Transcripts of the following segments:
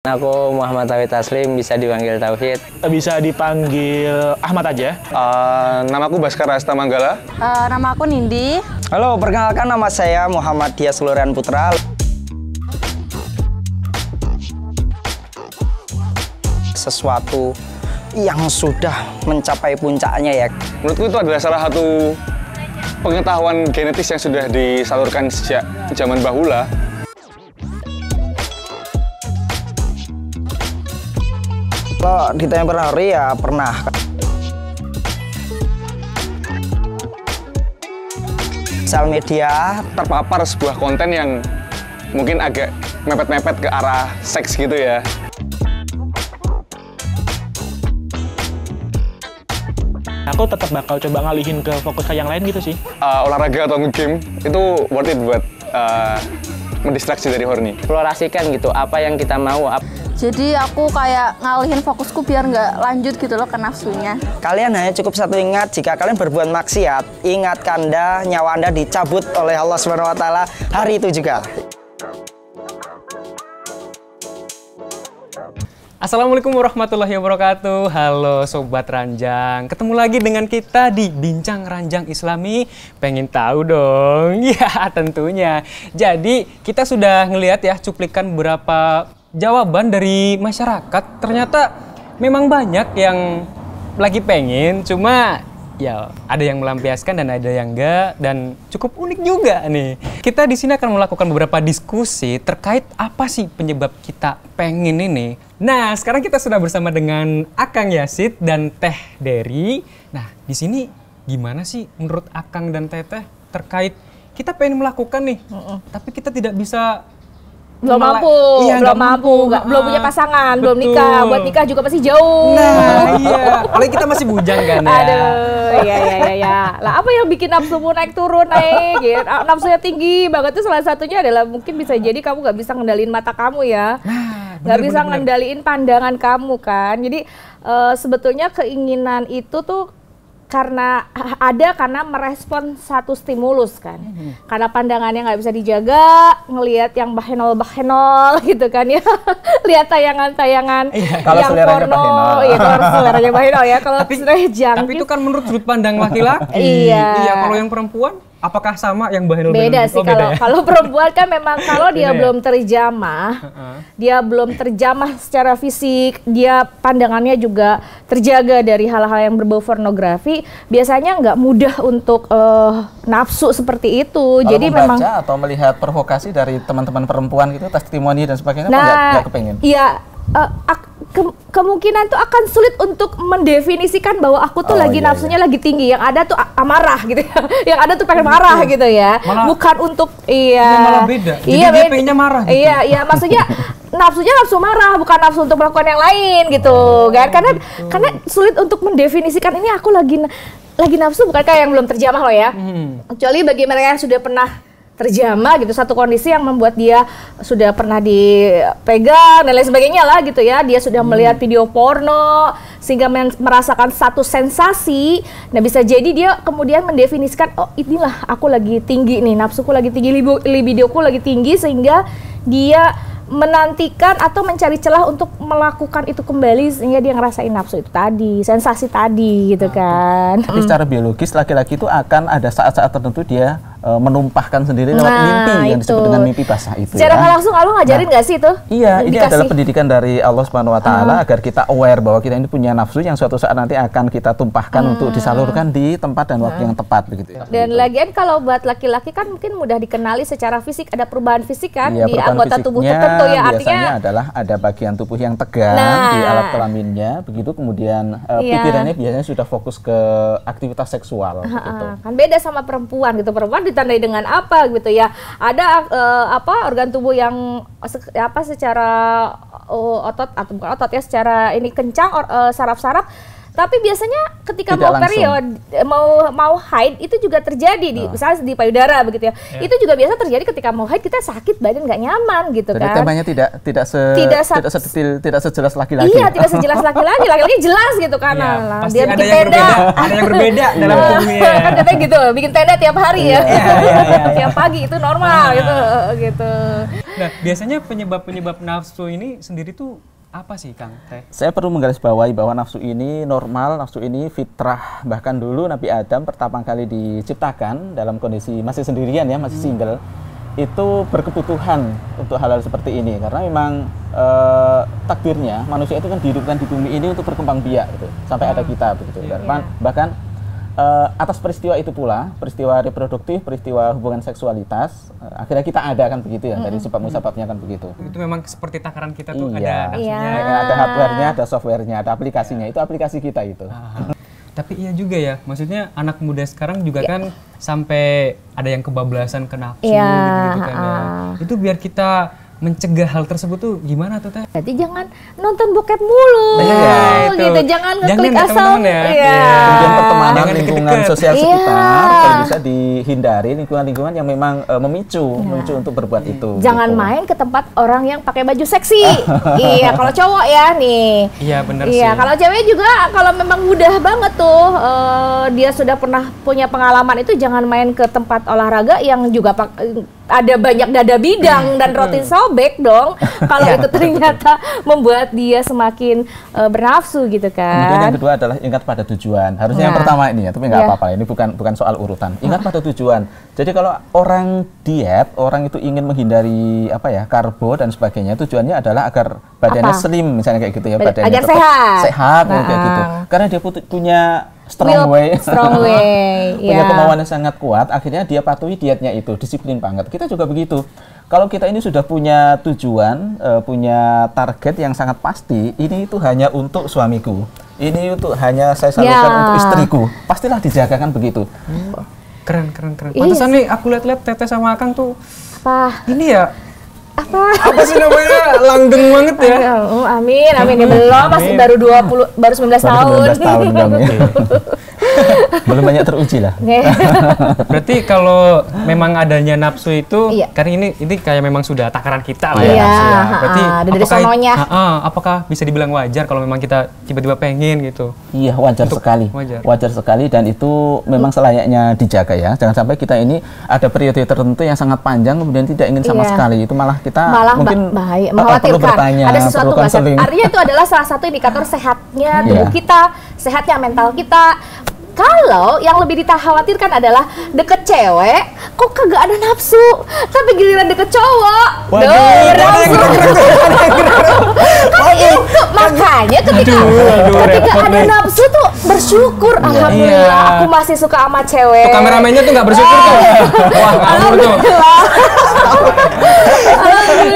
Aku Muhammad Tauhid Taslim, bisa dipanggil Tauhid. Bisa dipanggil Ahmad aja. Namaku Baskara Astamanggala. Nama aku Nindi. Halo, perkenalkan nama saya Muhammad Dias Lurian Putra. Sesuatu yang sudah mencapai puncaknya ya. Menurutku itu adalah salah satu pengetahuan genetis yang sudah disalurkan sejak zaman bahula. Kalau ditanya pernah hari ya pernah. Sosial media Terpapar sebuah konten yang mungkin agak mepet-mepet ke arah seks gitu ya. Aku tetap bakal coba ngalihin ke fokus ke yang lain gitu sih. Olahraga atau nge-game itu worth it buat mendistraksi dari horny. Eksplorasikan gitu, apa yang kita mau. Jadi aku kayak ngalihin fokusku biar nggak lanjut gitu loh ke nafsunya. Kalian hanya cukup satu ingat, jika kalian berbuat maksiat, ingat Anda, nyawa Anda dicabut oleh Allah SWT hari itu juga. Assalamualaikum warahmatullahi wabarakatuh. Halo Sobat Ranjang, ketemu lagi dengan kita di Bincang Ranjang Islami. Pengen tahu dong? Ya tentunya. Jadi kita sudah ngelihat ya cuplikan beberapa jawaban dari masyarakat. Ternyata memang banyak yang lagi pengen, cuma ya ada yang melampiaskan dan ada yang enggak, dan cukup unik juga nih. Kita di sini akan melakukan beberapa diskusi terkait apa sih penyebab kita pengen ini. Nah, sekarang kita sudah bersama dengan Akang Yasid dan Teh Dery. Nah, di sini gimana sih menurut Akang dan Teteh terkait kita pengen melakukan nih, tapi kita tidak bisa. Belum mampu, belum punya pasangan, belum Betul. nikah, buat nikah juga masih jauh. Nah, iya. Apalagi kita masih bujang kan ya. Aduh, ya. Lah apa yang bikin nafsumu naik turun gitu? Nafsunya tinggi banget tuh salah satunya adalah mungkin bisa jadi kamu nggak bisa ngendaliin mata kamu ya. Nggak bisa ngendaliin pandangan kamu kan. Jadi sebetulnya keinginan itu tuh karena merespon satu stimulus kan, karena pandangannya nggak bisa dijaga, ngelihat yang bahenol gitu kan ya, lihat tayangan-tayangan yang porno, iya kalau seleranya bahenol ya, kalau tapi itu kan menurut sudut pandang laki-laki. Iya, kalau yang perempuan apakah sama yang bahenol? Beda sih, kalau perempuan kan memang kalau dia belum terjamah, dia belum terjamah secara fisik, dia pandangannya juga terjaga dari hal-hal yang berbau pornografi, biasanya nggak mudah untuk nafsu seperti itu. Kalau jadi memang atau melihat provokasi dari teman-teman perempuan gitu, testimoni dan sebagainya, nggak kepengen? Iya, kemungkinan tuh akan sulit untuk mendefinisikan bahwa aku tuh nafsunya lagi tinggi, yang ada tuh amarah gitu ya. Yang ada tuh pengen marah gitu ya. Bukan untuk malah beda. Jadi dia pengennya marah gitu. Iya, maksudnya nafsunya nafsu marah, bukan nafsu untuk melakukan yang lain gitu kan. Karena sulit untuk mendefinisikan ini aku lagi nafsu, bukankah yang belum terjamah loh ya. Kecuali bagi mereka yang sudah pernah terjamah gitu, satu kondisi yang membuat dia sudah pernah dipegang dan lain sebagainya lah gitu ya, dia sudah melihat video porno sehingga merasakan satu sensasi. Nah bisa jadi dia kemudian mendefinisikan, oh inilah aku lagi tinggi nih, nafsuku lagi tinggi, libidoku lagi tinggi, sehingga dia menantikan atau mencari celah untuk melakukan itu kembali sehingga dia ngerasain nafsu itu tadi, sensasi tadi gitu kan. Tapi secara biologis laki-laki itu akan ada saat-saat tertentu dia menumpahkan sendiri lewat mimpi yang disebut dengan mimpi basah itu. Secara nggak langsung Allah ngajarin nggak sih itu? Iya, ini adalah pendidikan dari Allah Subhanahu Wa Taala agar kita aware bahwa kita ini punya nafsu yang suatu saat nanti akan kita tumpahkan untuk disalurkan di tempat dan waktu yang tepat begitu. Dan lagian kalau buat laki-laki kan mungkin mudah dikenali secara fisik, ada perubahan fisik kan di perubahan anggota tubuh tertentu ya, biasanya artinya adalah ada bagian tubuh yang tegang di alat kelaminnya, begitu kemudian pikirannya biasanya sudah fokus ke aktivitas seksual. Gitu. Kan beda sama perempuan gitu. Perempuan ditandai dengan apa gitu ya? Ada organ tubuh yang secara otot atau bukan otot ya, secara ini kencang, saraf-saraf Tapi biasanya ketika Tidak mau langsung. period, mau haid itu juga terjadi di misalnya di payudara begitu ya. Itu juga biasa terjadi ketika mau haid, kita sakit, badan nggak nyaman gitu Jadi kan. temanya tidak sedetil, tidak sejelas laki-laki. Iya, tidak sejelas laki-laki. Laki-laki jelas gitu kan. Iya, Nah, pasti dia ada bikin yang tenda. berbeda, ada yang berbeda dalam tubuhnya. Kan katanya gitu, bikin tenda tiap hari ya. Tiap pagi itu normal gitu. Nah, biasanya penyebab nafsu ini sendiri tuh apa sih, Kang Teh? Saya perlu menggarisbawahi bahwa nafsu ini normal, nafsu ini fitrah. Bahkan dulu Nabi Adam pertama kali diciptakan dalam kondisi masih sendirian ya, masih single, itu berkebutuhan untuk hal-hal seperti ini. Karena memang takdirnya manusia itu kan dihidupkan di bumi ini untuk berkembang biak gitu, sampai ada kita begitu. Bahkan atas peristiwa itu pula, peristiwa reproduktif, peristiwa hubungan seksualitas, akhirnya kita ada kan begitu ya, dari sebab musababnya kan begitu. Itu memang seperti takaran kita tuh Iya. ada nafsunya. Ada hardware-nya, ada software-nya, ada aplikasinya. Itu aplikasi kita itu. Tapi iya juga ya, maksudnya anak muda sekarang juga kan sampai ada yang kebablasan ke nafsu gitu kan ya. Itu biar kita mencegah hal tersebut tuh gimana tuh Teh? Berarti jangan nonton bokep mulu, itu. gitu. Jangan ngeklik ya, asal. teman-teman ya. Iya. Kemudian pertemanan, Jangan lingkungan deket-deket. sosial Iya. sekitar kalau bisa dihindari, lingkungan-lingkungan yang memang memicu untuk berbuat itu. Jangan gitu. main ke tempat orang yang pakai baju seksi. Iya, kalau cowok ya nih. Iya benar sih. Iya, kalau cewek juga kalau memang mudah banget tuh dia sudah pernah punya pengalaman itu, jangan main ke tempat olahraga yang juga ada banyak dada bidang dan roti sobek dong. Kalau itu ternyata membuat dia semakin bernafsu gitu Kemudian kan. yang kedua adalah ingat pada tujuan. Harusnya yang pertama ini ya, tapi nggak apa-apa. Ini bukan soal urutan. Ingat pada tujuan. Jadi kalau orang diet, orang itu ingin menghindari karbo dan sebagainya, tujuannya adalah agar badannya slim, misalnya kayak gitu ya, badannya Agar tetap sehat kayak gitu. Karena dia punya strong way, punya kemauan yang sangat kuat, akhirnya dia patuhi dietnya itu, disiplin banget. Kita juga begitu. Kalau kita ini sudah punya tujuan, punya target yang sangat pasti, ini itu hanya untuk suamiku, ini untuk hanya saya salurkan untuk istriku, pastilah dijagakan begitu. Keren. Pantesan nih aku lihat-lihat Teteh sama Akang tuh ini ya. Apa sih namanya? Langgeng banget ya. Amin. Ya belum, masih baru 19 tahun. 19 tahun dong ya. Belum banyak teruji lah. Berarti kalau memang adanya nafsu itu, karena ini kayak memang sudah takaran kita lah ya. Nafsu ya. Berarti dari sononya. Apakah bisa dibilang wajar kalau memang kita tiba-tiba pengen gitu? Iya, wajar sekali. Wajar sekali, dan itu memang selayaknya dijaga ya. Jangan sampai kita ini ada periode tertentu yang sangat panjang kemudian tidak ingin sama sekali. Itu malah kita mungkin bahaya, perlu mengkhawatirkan. bertanya, Ada sesuatu perlu nggak sehat. konseling. Artinya itu adalah salah satu indikator sehatnya tubuh kita, sehatnya mental kita. Kalau yang lebih dikhawatirkan adalah deket cewek, kok kagak ada nafsu, tapi giliran deket cowok, nafsu. Kan itu makanya ketika ada nafsu tuh bersyukur, alhamdulillah aku masih suka sama cewek. Tuh kameramennya tuh nggak bersyukur tuh. Wah, ngawur tuh.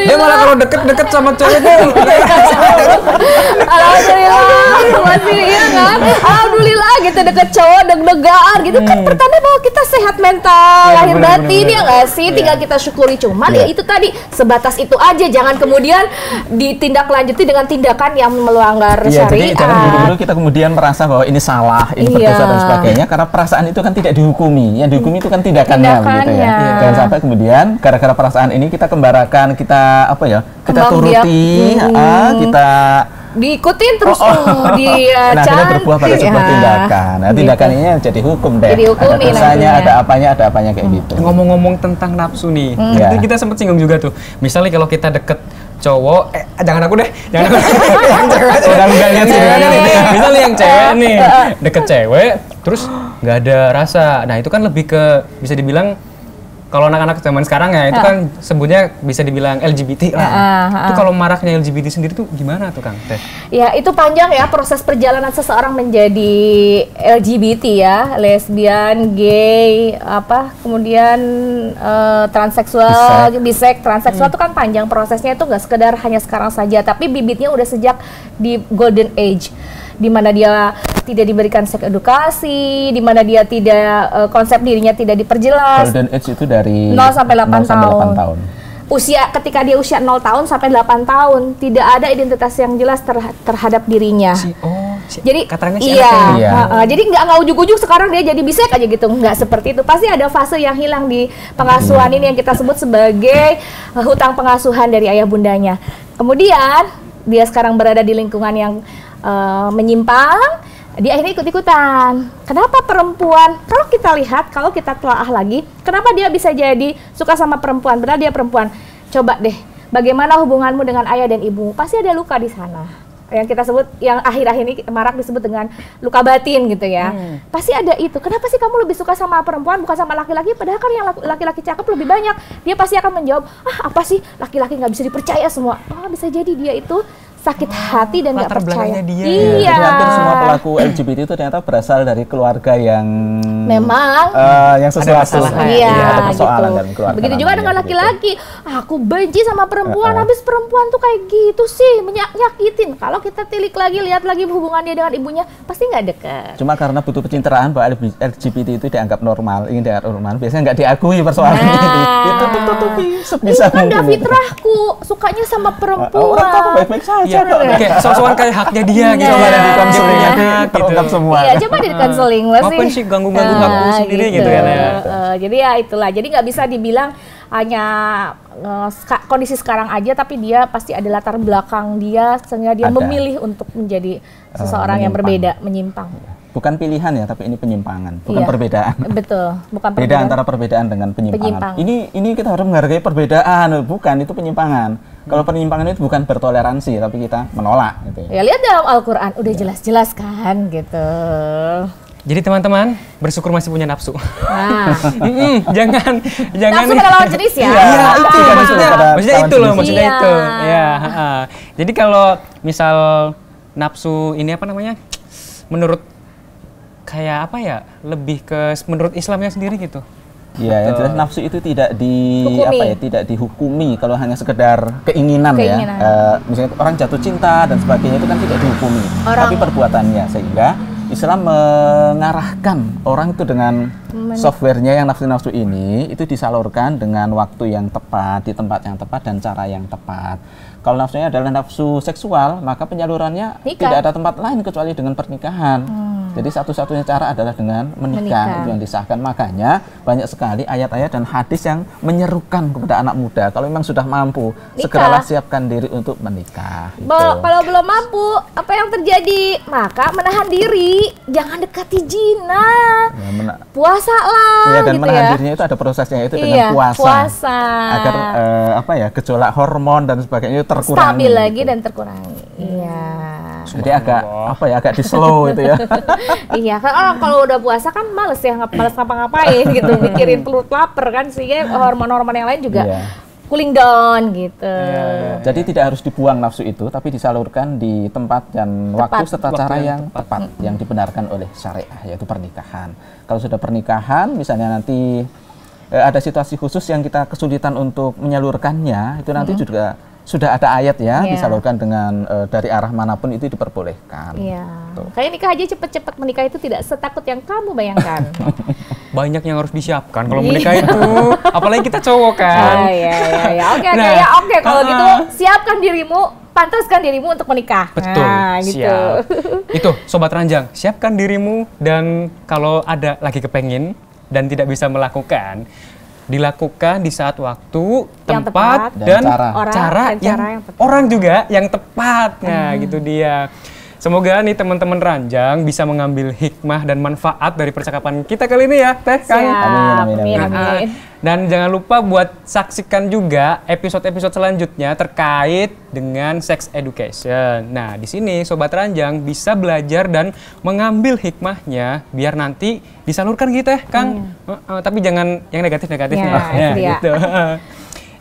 Dia malah kalau deket-deket sama cewek tuh. Alhamdulillah, masih iya kan? Alhamdulillah gitu, deket cowok deg-degan gitu kan, pertanda bahwa kita sehat mental, lahir batin ya nggak sih? Tinggal kita syukuri, cuman ya itu tadi sebatas itu aja, jangan kemudian ditindaklanjuti dengan tindakan yang melanggar syariat. Jadi jangan buru-buru kita kemudian merasa bahwa ini salah, ini berdosa dan sebagainya, karena perasaan itu kan tidak dihukumi. Yang dihukumi itu kan tindakannya begitu ya. Jangan sampai kemudian gara-gara perasaan ini kita kembarakan, kita kita turuti, kita diikutin terus dia akhirnya berbuah pada sebuah tindakan. Nah, tindakan ini jadi hukum deh. Ada dosanya, ada apanya kayak gitu. Ngomong-ngomong tentang nafsu nih, itu kita sempat singgung juga tuh. Misalnya kalau kita deket cowok, jangan aku deh, jangan aku. Yang cewek, misalnya yang cewek nih, deket cewek, terus nggak ada rasa. Nah itu kan lebih ke, bisa dibilang, kalau anak-anak zaman sekarang ya, itu kan sebutnya bisa dibilang LGBT lah. Itu kalau maraknya LGBT sendiri tuh gimana tuh Kang Teh? Ya itu panjang ya proses perjalanan seseorang menjadi LGBT ya, lesbian, gay, kemudian transseksual, bisek, transseksual itu kan panjang prosesnya, itu nggak sekedar hanya sekarang saja, tapi bibitnya udah sejak di golden age, di mana dia tidak diberikan seks edukasi, di mana dia tidak konsep dirinya tidak diperjelas. Golden age itu dari 0 sampai 8 tahun. Ketika dia usia 0 tahun sampai 8 tahun tidak ada identitas yang jelas terhadap dirinya. Jadi Katanya si iya, anaknya. Iya. jadi nggak ujuk-ujuk sekarang dia jadi bisek aja gitu, nggak seperti itu. Pasti ada fase yang hilang di pengasuhan ini yang kita sebut sebagai hutang pengasuhan dari ayah bundanya. Kemudian dia sekarang berada di lingkungan yang menyimpang, dia akhirnya ikut-ikutan. Kenapa perempuan? Kalau kita lihat, kalau kita telaah lagi, kenapa dia bisa jadi suka sama perempuan? Padahal dia perempuan. Coba deh, bagaimana hubunganmu dengan ayah dan ibu? Pasti ada luka di sana. Yang kita sebut, yang akhir-akhir ini marak disebut dengan luka batin gitu ya. Pasti ada itu. Kenapa sih kamu lebih suka sama perempuan bukan sama laki-laki? Padahal kan yang laki-laki cakep lebih banyak. Dia pasti akan menjawab, apa sih laki-laki nggak bisa dipercaya semua. Oh, bisa jadi dia itu sakit hati dan nggak latar percaya. belakangnya dia. Iya. Jadi hampir semua pelaku LGBT itu ternyata berasal dari keluarga yang Memang yang sesuatu. Iya, ada persoalan gitu. dalam keluarga. Begitu juga namanya, dengan gitu. laki-laki. Aku benci sama perempuan, habis perempuan tuh kayak gitu sih, nyakitin. Kalau kita tilik lagi, lihat lagi hubungan dia dengan ibunya, pasti nggak deket. Cuma karena butuh pencitraan bahwa LGBT itu dianggap normal, ingin dianggap normal, biasanya nggak diakui persoalan ini. Itu tutupi sebisa Ini kan udah mungkin. fitrahku, sukanya sama perempuan. Orang tahu baik-baik saja Iya, kok. kayak soal kayak haknya dia gitu. Coba Iya. di konseling Dia punya nanti hak, terungkap gitu. semua. Iya, coba di konseling Ngapain sih ganggu-ganggu hakku sendiri gitu kan ya. Jadi ya itulah. Jadi nggak bisa dibilang hanya kondisi sekarang aja, tapi dia pasti ada latar belakang dia sehingga dia Ada. memilih untuk menjadi seseorang yang menyimpang. berbeda, menyimpang. Bukan pilihan ya, tapi ini penyimpangan, bukan Iya. perbedaan. Betul, bukan Beda perbedaan. antara perbedaan dengan Penyimpangan. penyimpangan. Ini kita harus menghargai perbedaan, bukan itu penyimpangan. Kalau penyimpangan itu bukan bertoleransi, tapi kita menolak gitu ya. Ya lihat dalam Al-Quran, udah jelas-jelas kan gitu. Jadi teman-teman, bersyukur masih punya nafsu. Nah, jangan nafsu pada lawan jenis ya. Iya, itu Jangan maksudnya. pada Maksudnya lawan itu loh, jenis. maksudnya Iya. itu. Ya, jadi kalau misal nafsu ini apa namanya? Menurut kayak apa ya? Lebih ke menurut Islamnya sendiri gitu. Iya, yang jelas nafsu itu tidak Hukumi. tidak dihukumi kalau hanya sekedar keinginan. Keinginan. Ya. Misalnya orang jatuh cinta dan sebagainya itu kan tidak dihukumi, tapi perbuatannya, sehingga Islam mengarahkan orang itu dengan softwarenya yang nafsu-nafsu ini itu disalurkan dengan waktu yang tepat, di tempat yang tepat dan cara yang tepat. Kalau nafsunya adalah nafsu seksual, maka penyalurannya Nikah. tidak ada tempat lain kecuali dengan pernikahan. Jadi satu-satunya cara adalah dengan menikah. Itu yang disahkan. Makanya banyak sekali ayat-ayat dan hadis yang menyerukan kepada anak muda. Kalau memang sudah mampu, Nikah. segeralah siapkan diri untuk menikah. Gitu. Kalau belum mampu, apa yang terjadi? Maka menahan diri, jangan dekati zina. Ya, Puasalah iya, dan gitu menahan ya. dirinya itu ada prosesnya, itu Iya, dengan puasa. Agar gejolak hormon dan sebagainya itu terkurangi. Stabil lagi gitu. dan terkurangi. Iya. Jadi agak di slow itu ya. Iya, kan orang kalau udah puasa kan males ya, males ngapa-ngapain gitu, mikirin perut lapar kan, sehingga hormon-hormon yang lain juga Iya. cooling down gitu. Jadi tidak harus dibuang nafsu itu, tapi disalurkan di tempat dan waktu serta cara yang tepat, yang dibenarkan oleh syariah, yaitu pernikahan. Kalau sudah pernikahan, misalnya nanti ada situasi khusus yang kita kesulitan untuk menyalurkannya, itu nanti juga sudah ada ayat ya, Iya. disalurkan dengan dari arah manapun itu diperbolehkan. Iya. Tuh. Kayak nikah aja cepet-cepet, menikah itu tidak setakut yang kamu bayangkan. Banyak yang harus disiapkan kalau menikah itu. Apalagi kita cowok kan. Iya. Oke, Nah, oke. Kalau gitu siapkan dirimu, pantaskan dirimu untuk menikah. Betul, Nah, gitu. siap. Itu, Sobat Ranjang, siapkan dirimu dan kalau ada lagi kepengin dan tidak bisa melakukan, dilakukan di saat waktu, Yang tempat, tepat. dan Dan cara yang tepat. orang juga yang tepat. Nah, gitu dia. Semoga nih teman-teman Ranjang bisa mengambil hikmah dan manfaat dari percakapan kita kali ini ya, Teh Kang. Amin. Amin. Dan jangan lupa buat saksikan juga episode-episode selanjutnya terkait dengan sex education. Nah, di sini Sobat Ranjang bisa belajar dan mengambil hikmahnya biar nanti disalurkan gitu ya, Kang. Tapi jangan yang negatif-negatifnya. Ya, itu dia. Gitu.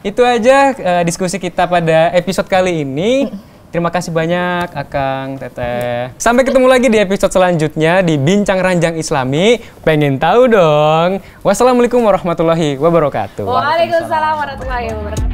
Itu aja diskusi kita pada episode kali ini. Terima kasih banyak Akang, Teteh. Sampai ketemu lagi di episode selanjutnya di Bincang Ranjang Islami. Pengen tahu dong? Wassalamualaikum warahmatullahi wabarakatuh. Waalaikumsalam warahmatullahi wabarakatuh.